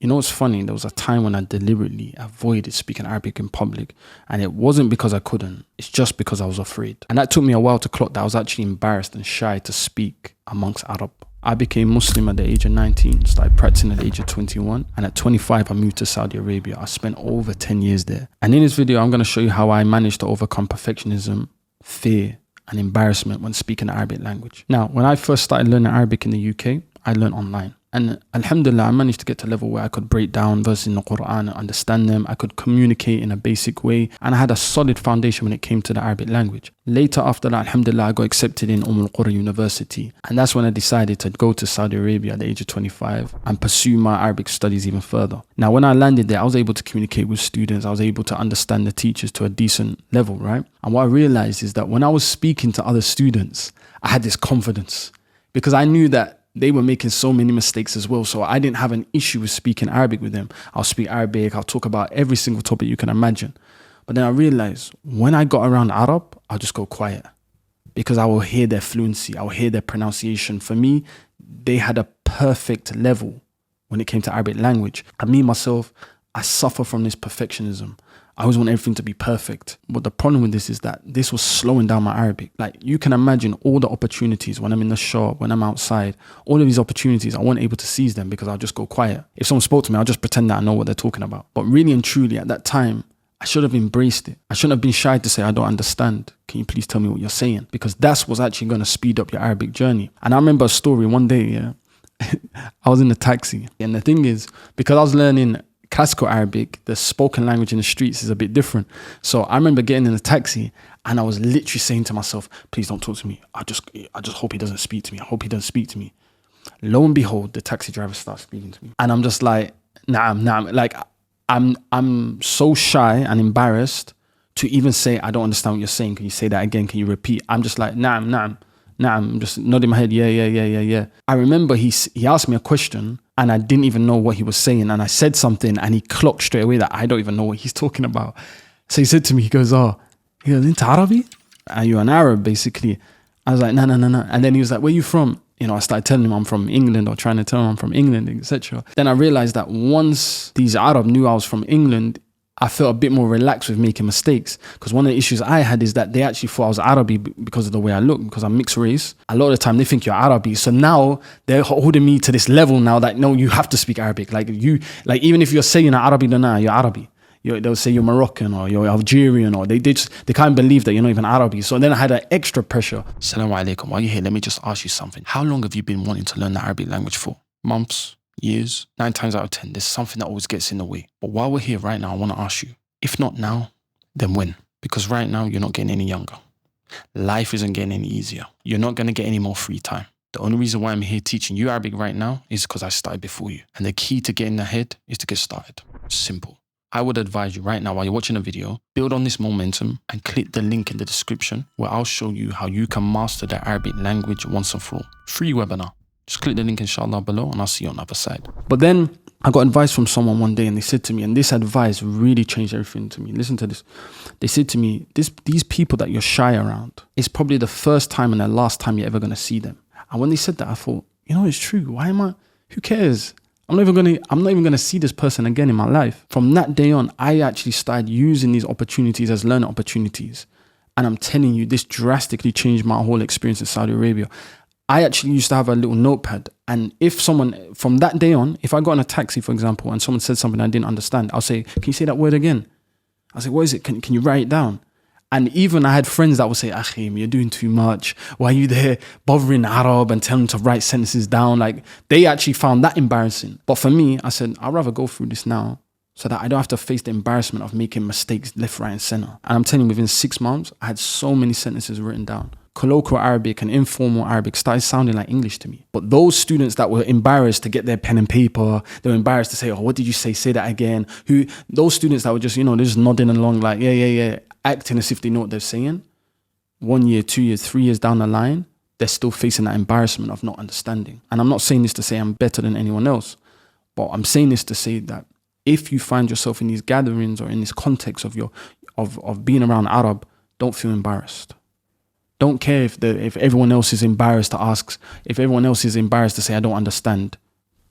You know what's funny? There was a time when I deliberately avoided speaking Arabic in public, and it wasn't because I couldn't, it's just because I was afraid. And that took me a while to clock that I was actually embarrassed and shy to speak amongst Arab. I became Muslim at the age of 19, started practicing at the age of 21, and at 25 I moved to Saudi Arabia. I spent over 10 years there. And in this video I'm going to show you how I managed to overcome perfectionism, fear and embarrassment when speaking the Arabic language. Now, when I first started learning Arabic in the UK, I learned online. And alhamdulillah, I managed to get to a level where I could break down verses in the Qur'an and understand them. I could communicate in a basic way. And I had a solid foundation when it came to the Arabic language. Later after that, alhamdulillah, I got accepted in Al-Qura University. And that's when I decided to go to Saudi Arabia at the age of 25 and pursue my Arabic studies even further. Now, when I landed there, I was able to communicate with students. I was able to understand the teachers to a decent level, right? And what I realized is that when I was speaking to other students, I had this confidence because I knew that they were making so many mistakes as well. So I didn't have an issue with speaking Arabic with them. I'll speak Arabic. I'll talk about every single topic you can imagine. But then I realized when I got around Arab, I'll just go quiet because I will hear their fluency. I will hear their pronunciation. For me, they had a perfect level when it came to Arabic language. And me, myself, I suffer from this perfectionism. I always want everything to be perfect. But the problem with this is that this was slowing down my Arabic. Like you can imagine all the opportunities when I'm in the shop, when I'm outside, all of these opportunities, I wasn't able to seize them because I'll just go quiet. If someone spoke to me, I'll just pretend that I know what they're talking about. But really and truly at that time, I should have embraced it. I shouldn't have been shy to say, I don't understand. Can you please tell me what you're saying? Because that's what's actually going to speed up your Arabic journey. And I remember a story one day, yeah, I was in a taxi. And the thing is, because I was learning classical Arabic, the spoken language in the streets is a bit different. So I remember getting in a taxi and I was literally saying to myself, please don't talk to me. I just hope he doesn't speak to me. I hope he doesn't speak to me. Lo and behold, the taxi driver starts speaking to me. And I'm just like, nah. Like I'm so shy and embarrassed to even say, I don't understand what you're saying. Can you say that again? Can you repeat? I'm just like, nah. I'm just nodding my head. Yeah. I remember he asked me a question and I didn't even know what he was saying. And I said something and he clocked straight away that I don't even know what he's talking about. So he said to me, he goes, into Arabic? Are you an Arab, basically? I was like, no. And then he was like, where are you from? You know, I started telling him I'm from England or trying to tell him I'm from England, etc. Then I realized that once these Arab knew I was from England, I felt a bit more relaxed with making mistakes because one of the issues I had is that they actually thought I was Arabi because of the way I look, because I'm mixed race. A lot of the time they think you're Arabi. So now they're holding me to this level now that, no, you have to speak Arabic. Like even if you're saying Arabi, you're Arabi. They'll say you're Moroccan or you're Algerian or they can't believe that you're not even Arabi. So then I had an extra pressure. Assalamu alaikum. While you're here, let me just ask you something. How long have you been wanting to learn the Arabic language for? Months? Years? 9 times out of 10, there's something that always gets in the way. But while we're here right now, I want to ask you, if not now, then when? Because right now, you're not getting any younger. Life isn't getting any easier. You're not going to get any more free time. The only reason why I'm here teaching you Arabic right now is because I started before you. And the key to getting ahead is to get started. Simple. I would advise you right now while you're watching the video, build on this momentum and click the link in the description where I'll show you how you can master the Arabic language once and for all. Free webinar. Just click the link inshallah below and I'll see you on the other side. But then I got advice from someone one day and they said to me, and this advice really changed everything to me. Listen to this. They said to me, these people that you're shy around, it's probably the first time and the last time you're ever going to see them. And when they said that, I thought, it's true. Who cares? I'm not even going to see this person again in my life. From that day on, I actually started using these opportunities as learning opportunities. And I'm telling you, this drastically changed my whole experience in Saudi Arabia. I actually used to have a little notepad, and if someone, from that day on, if I got in a taxi, for example, and someone said something I didn't understand, I'll say, can you say that word again? I'll say, what is it? Can you write it down? And even I had friends that would say, Akhim, you're doing too much. Why are you there bothering Arab and telling them to write sentences down? Like, they actually found that embarrassing. But for me, I said, I'd rather go through this now so that I don't have to face the embarrassment of making mistakes left, right, and center. And I'm telling you, within 6 months, I had so many sentences written down. Colloquial Arabic and informal Arabic started sounding like English to me. But those students that were embarrassed to get their pen and paper, they were embarrassed to say, what did you say? Say that again. Those students that were just, they're just nodding along like, yeah, acting as if they know what they're saying. 1 year, 2 years, 3 years down the line, they're still facing that embarrassment of not understanding. And I'm not saying this to say I'm better than anyone else, but I'm saying this to say that if you find yourself in these gatherings or in this context of being around Arab, don't feel embarrassed. Don't care if everyone else is embarrassed to ask, if everyone else is embarrassed to say, I don't understand.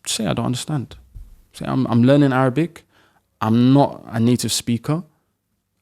Say, I don't understand. Say, I'm learning Arabic. I'm not a native speaker.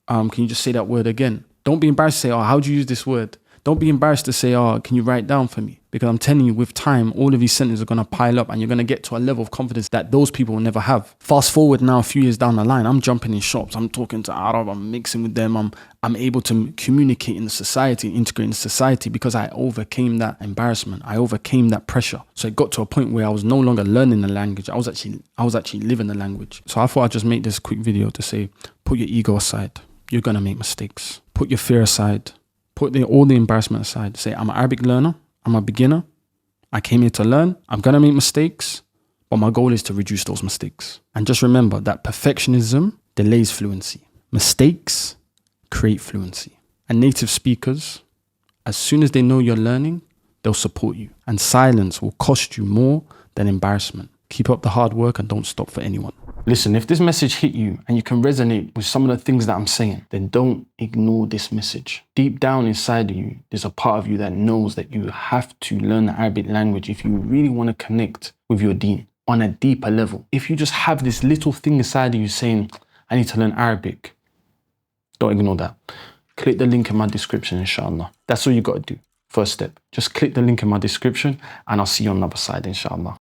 Can you just say that word again? Don't be embarrassed to say, oh, how do you use this word? Don't be embarrassed to say, oh, can you write it down for me? Because I'm telling you, with time, all of these sentences are going to pile up and you're going to get to a level of confidence that those people will never have. Fast forward now a few years down the line, I'm jumping in shops, I'm talking to Arab, I'm mixing with them, I'm able to communicate in the society, integrate in the society because I overcame that embarrassment. I overcame that pressure. So it got to a point where I was no longer learning the language. I was actually living the language. So I thought I'd just make this quick video to say, put your ego aside. You're going to make mistakes. Put your fear aside. Put all the embarrassment aside. Say, I'm an Arabic learner. I'm a beginner. I came here to learn. I'm going to make mistakes, but my goal is to reduce those mistakes. And just remember that perfectionism delays fluency. Mistakes create fluency. And native speakers, as soon as they know you're learning, they'll support you. And silence will cost you more than embarrassment. Keep up the hard work and don't stop for anyone. Listen, if this message hit you and you can resonate with some of the things that I'm saying, then don't ignore this message. Deep down inside of you, there's a part of you that knows that you have to learn the Arabic language if you really want to connect with your deen on a deeper level. If you just have this little thing inside of you saying, I need to learn Arabic, don't ignore that. Click the link in my description, inshallah. That's all you got to do. First step, just click the link in my description and I'll see you on the other side, inshallah.